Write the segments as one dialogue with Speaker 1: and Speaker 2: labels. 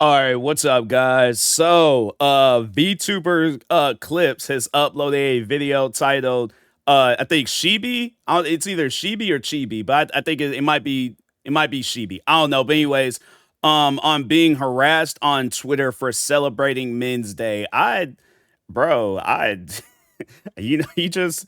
Speaker 1: All right, what's up, guys? So, VTuber Clips has uploaded a video titled, I think Chibi. It's either Chibi or Chibi, but I think it might be Chibi. I don't know, but anyways, on being harassed on Twitter for celebrating Men's Day. Bro, you just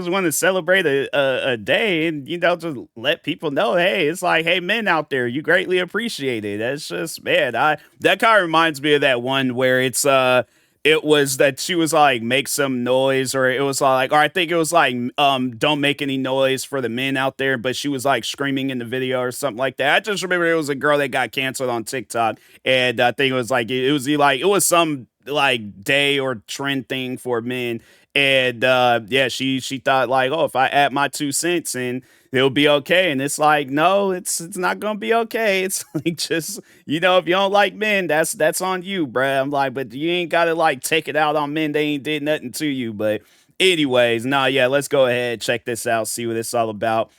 Speaker 1: want to celebrate a day, and just let people know, hey, it's like, hey, men out there, you greatly appreciate it. That's just, man, I that kind of reminds me of that one where it was that she was like, make some noise, or it was like, or I think it was like, don't make any noise for the men out there, but she was like screaming in the video or something like that. I just remember it was a girl that got canceled on TikTok, and I think it was like, it was some like day or trend thing for men. And yeah, she thought like, oh, if I add my 2 cents in, it'll be okay. And it's like, no, it's not gonna be okay. It's like, just, if you don't like men, that's on you, bruh. I'm like, but you ain't gotta like take it out on men. They ain't did nothing to you. But anyways, nah, yeah, let's go ahead, check this out, see what it's all about.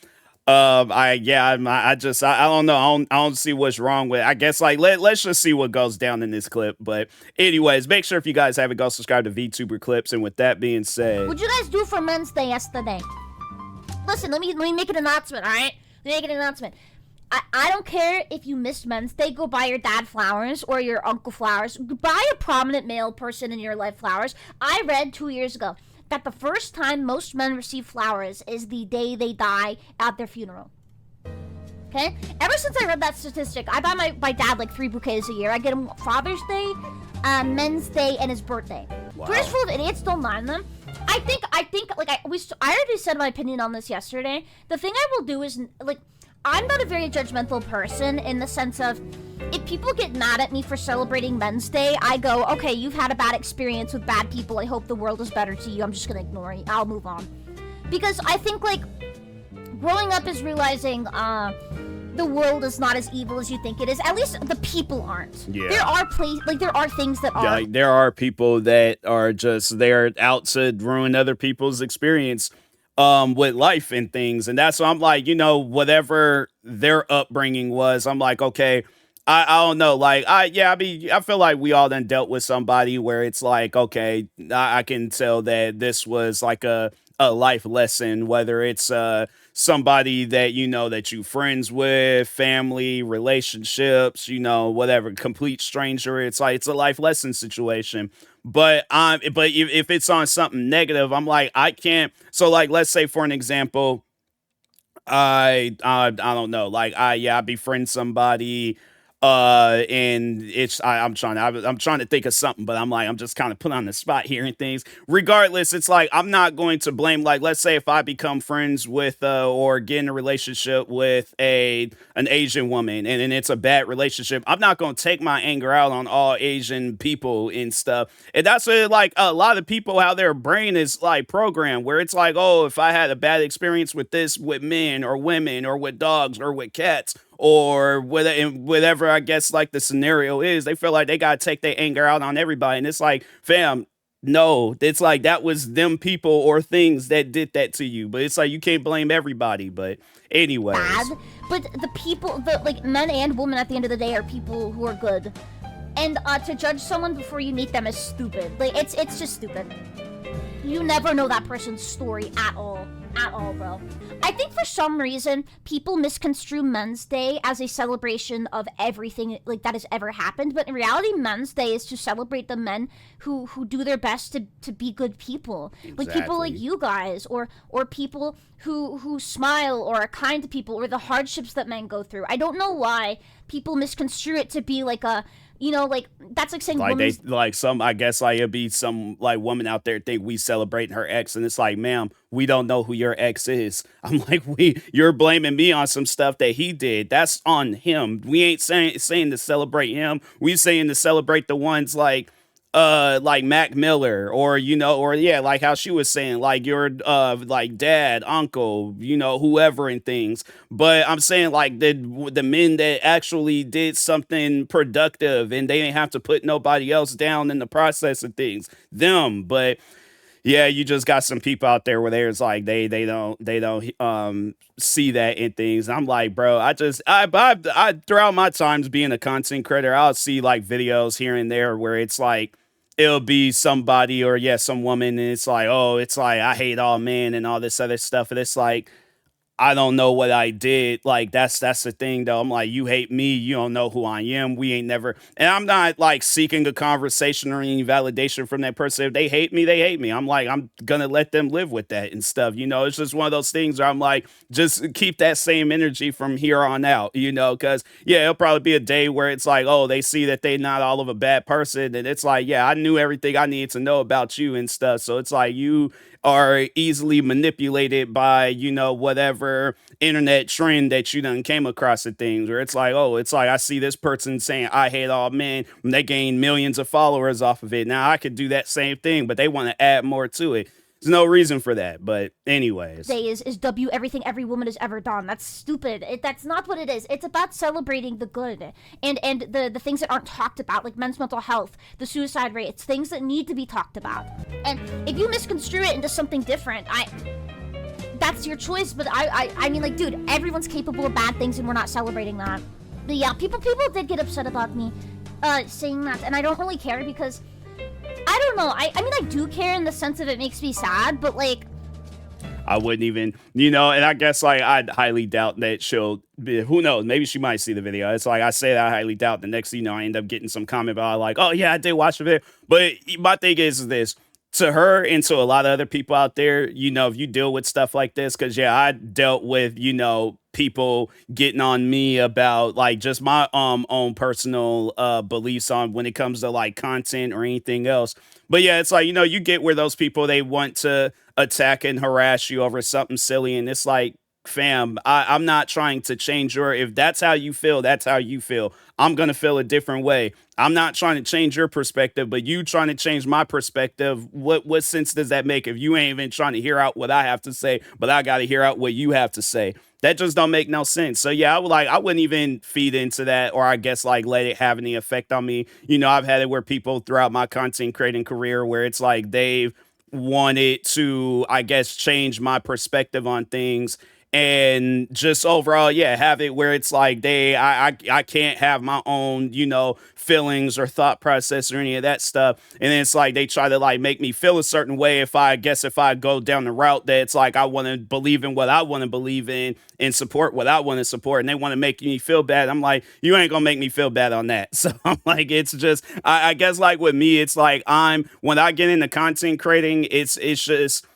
Speaker 1: I don't know. I don't see what's wrong with it. I guess like let's just see what goes down in this clip. But anyways, make sure if you guys haven't, go subscribe to VTuber Clips. And with that being said,
Speaker 2: What'd you guys do for Men's Day yesterday? Listen, let me make an announcement, alright? Let me make an announcement. I don't care if you missed Men's Day, go buy your dad flowers or your uncle flowers. Buy a prominent male person in your life flowers. I read 2 years ago that the first time most men receive flowers is the day they die at their funeral. Okay? Ever since I read that statistic, I buy my dad like 3 bouquets a year. I get him Father's Day, Men's Day, and his birthday.
Speaker 1: wow.
Speaker 2: Twitter's full of idiots, don't mind them. I think like I already said my opinion on this yesterday. The thing I will do is like, I'm not a very judgmental person in the sense of, if people get mad at me for celebrating Men's Day, I go, okay, you've had a bad experience with bad people. I hope the world is better to you. I'm just gonna ignore you. I'll move on. Because I think, like, growing up is realizing, the world is not as evil as you think it is. At least the people aren't.
Speaker 1: Yeah.
Speaker 2: There are things that are.
Speaker 1: Yeah, like, there are people that are just, they're out to ruin other people's experience with life and things. And that's why I'm like, whatever their upbringing was, I'm like, okay, I don't know. Like, I feel like we all done dealt with somebody where it's like, okay, I can tell that this was like a life lesson, whether it's somebody that that you friends with, family, relationships, whatever, complete stranger. It's like, it's a life lesson situation. But if it's on something negative, I'm like, I can't. So like, let's say for an example, I don't know, like, I befriend somebody, and I'm trying to think of something, but I'm just kind of put on the spot here and things. Regardless, it's like, I'm not going to blame, like, let's say if I become friends with or get in a relationship with an Asian woman, and it's a bad relationship, I'm not going to take my anger out on all Asian people and stuff. And that's like a lot of people, how their brain is like programmed, where it's like, oh, if I had a bad experience with this, with men or women or with dogs or with cats, or whatever, I guess, like the scenario is, they feel like they gotta take their anger out on everybody. And it's like, fam, no, it's like, that was them people or things that did that to you. But it's like, you can't blame everybody. But anyways,
Speaker 2: bad, but the people, the like men and women at the end of the day are people who are good. And to judge someone before you meet them is stupid. Like, it's just stupid. You never know that person's story at all. At all, bro. I think for some reason, people misconstrue Men's Day as a celebration of everything like that has ever happened. But in reality, Men's Day is to celebrate the men who do their best to be good people.
Speaker 1: Exactly.
Speaker 2: Like people like you guys, or people who smile or are kind to people, or the hardships that men go through. I don't know why people misconstrue it to be like a, like, that's like saying
Speaker 1: like I guess like it'd be some like woman out there think we celebrating her ex, and it's like, ma'am, we don't know who your ex is. I'm like, you're blaming me on some stuff that he did. That's on him. We ain't saying to celebrate him. We saying to celebrate the ones like Mac Miller, or or yeah, like how she was saying, like your like dad, uncle, whoever and things. But I'm saying like the men that actually did something productive, and they didn't have to put nobody else down in the process of things, them. But yeah, you just got some people out there where there's like they don't see that in things. I'm like, bro, I throughout my times being a content creator, I'll see like videos here and there where it's like it'll be somebody or yeah, some woman, and it's like, oh, it's like I hate all men and all this other stuff, and it's like I don't know what I did. Like that's the thing though. I'm like, you hate me, you don't know who I am. We ain't never, and I'm not like seeking a conversation or any validation from that person. If they hate me, they hate me. I'm like, I'm gonna let them live with that and stuff. It's just one of those things where I'm like, just keep that same energy from here on out, because yeah, it'll probably be a day where it's like, oh, they see that they not all of a bad person, and it's like, yeah, I knew everything I needed to know about you and stuff. So it's like you are easily manipulated by, whatever internet trend that you done came across and things where it's like, oh, it's like I see this person saying I hate all men and they gain millions of followers off of it. Now I could do that same thing, but they want to add more to it. There's no reason for that. But anyways.
Speaker 2: Day is W everything every woman has ever done. That's stupid. That's not what it is. It's about celebrating the good and the things that aren't talked about, like men's mental health, the suicide rate. It's things that need to be talked about. And if you misconstrue it into something different, that's your choice. But I mean, like, dude, everyone's capable of bad things, and we're not celebrating that. But yeah, people did get upset about me saying that, and I don't really care because I don't know. I mean, I do care in the sense of it makes me sad, but like,
Speaker 1: I wouldn't even, and I guess like I'd highly doubt that she'll be, who knows, maybe she might see the video. It's like I say that I highly doubt the next thing I end up getting some comment about like, oh yeah, I did watch the video. But my thing is this. To her and to a lot of other people out there, if you deal with stuff like this, because yeah, I dealt with, people getting on me about like just my own personal beliefs on when it comes to like content or anything else. But yeah, it's like, you get where those people they want to attack and harass you over something silly, and it's like, fam, I'm not trying to change if that's how you feel, that's how you feel. I'm gonna feel a different way. I'm not trying to change your perspective, but you trying to change my perspective. What sense does that make if you ain't even trying to hear out what I have to say, but I gotta hear out what you have to say? That just don't make no sense. So yeah, I wouldn't even feed into that, or I guess like let it have any effect on me. I've had it where people throughout my content creating career where it's like they've wanted to, I guess, change my perspective on things and just overall, yeah, have it where it's like I can't have my own, feelings or thought process or any of that stuff. And then it's like they try to like make me feel a certain way if I go down the route that it's like I want to believe in what I want to believe in and support what I want to support, and they want to make me feel bad. I'm like, you ain't gonna make me feel bad on that. So I'm like, it's just I guess like with me, it's like when I get into content creating, it's just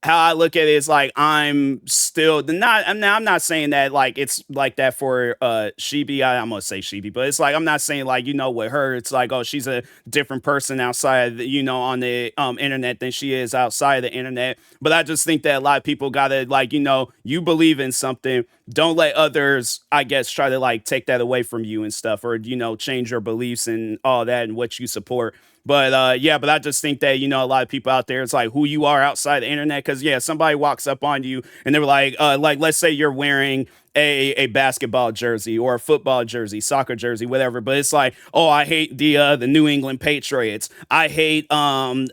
Speaker 1: how I look at it is like I'm still not. I'm not saying that like it's like that for Chibi. I'm gonna say Chibi, but it's like I'm not saying like with her, it's like, oh, she's a different person outside on the internet than she is outside the internet. But I just think that a lot of people gotta like you believe in something. Don't let others, I guess, try to like take that away from you and stuff, or change your beliefs and all that and what you support. But yeah, but I just think that a lot of people out there, it's like who you are outside the internet. Because yeah, somebody walks up on you and they're like let's say you're wearing a basketball jersey or a football jersey, soccer jersey, whatever. But it's like, oh, I hate the New England Patriots. I hate the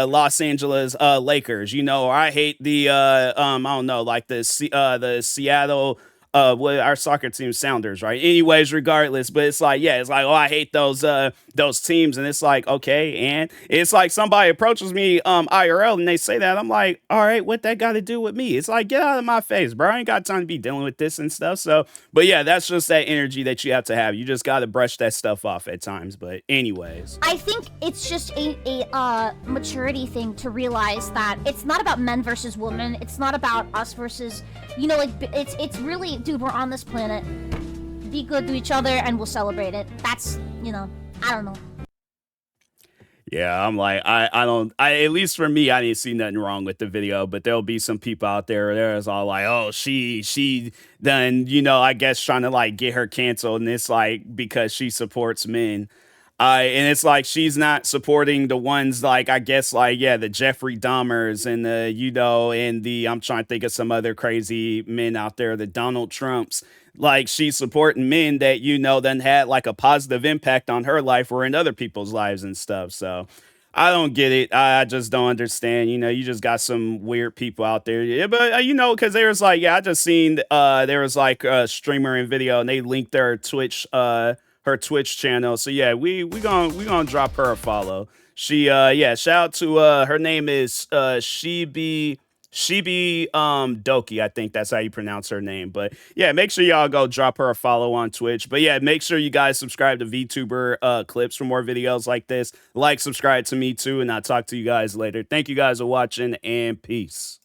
Speaker 1: Los Angeles Lakers. Or I hate the I don't know, like the Seattle. Well, our soccer team Sounders, right? Anyways, regardless, but it's like, yeah, it's like, oh, I hate those teams, and it's like, okay, and it's like somebody approaches me IRL and they say that, I'm like, all right, what that got to do with me? It's like, get out of my face, bro. I ain't got time to be dealing with this and stuff. So, but yeah, that's just that energy that you have to have. You just got to brush that stuff off at times. But anyways,
Speaker 2: I think it's just a maturity thing to realize that it's not about men versus women. It's not about us versus, like it's really, dude, we're on this planet. Be good to each other and we'll celebrate it. That's, I don't know.
Speaker 1: yeah, I'm like, I don't, at least for me, I didn't see nothing wrong with the video, but there'll be some people out there's all like, oh, she then, I guess trying to like get her canceled. And it's like, because she supports men. And it's like she's not supporting the ones like, I guess, like, yeah, the Jeffrey Dahmers and and I'm trying to think of some other crazy men out there, the Donald Trumps. Like she's supporting men that, then had like a positive impact on her life or in other people's lives and stuff. So I don't get it. I just don't understand. You know, you just got some weird people out there. Yeah, but you know, because there was like, yeah, I just seen there was like a streamer in video, and they linked their Twitch her Twitch channel. So yeah, we gonna drop her a follow. She yeah, shout out to her name is Chibi Doki, I think that's how you pronounce her name. But yeah, make sure y'all go drop her a follow on Twitch. But yeah, make sure you guys subscribe to VTuber clips for more videos like this. Like, subscribe to me too, and I'll talk to you guys later. Thank you guys for watching, and peace.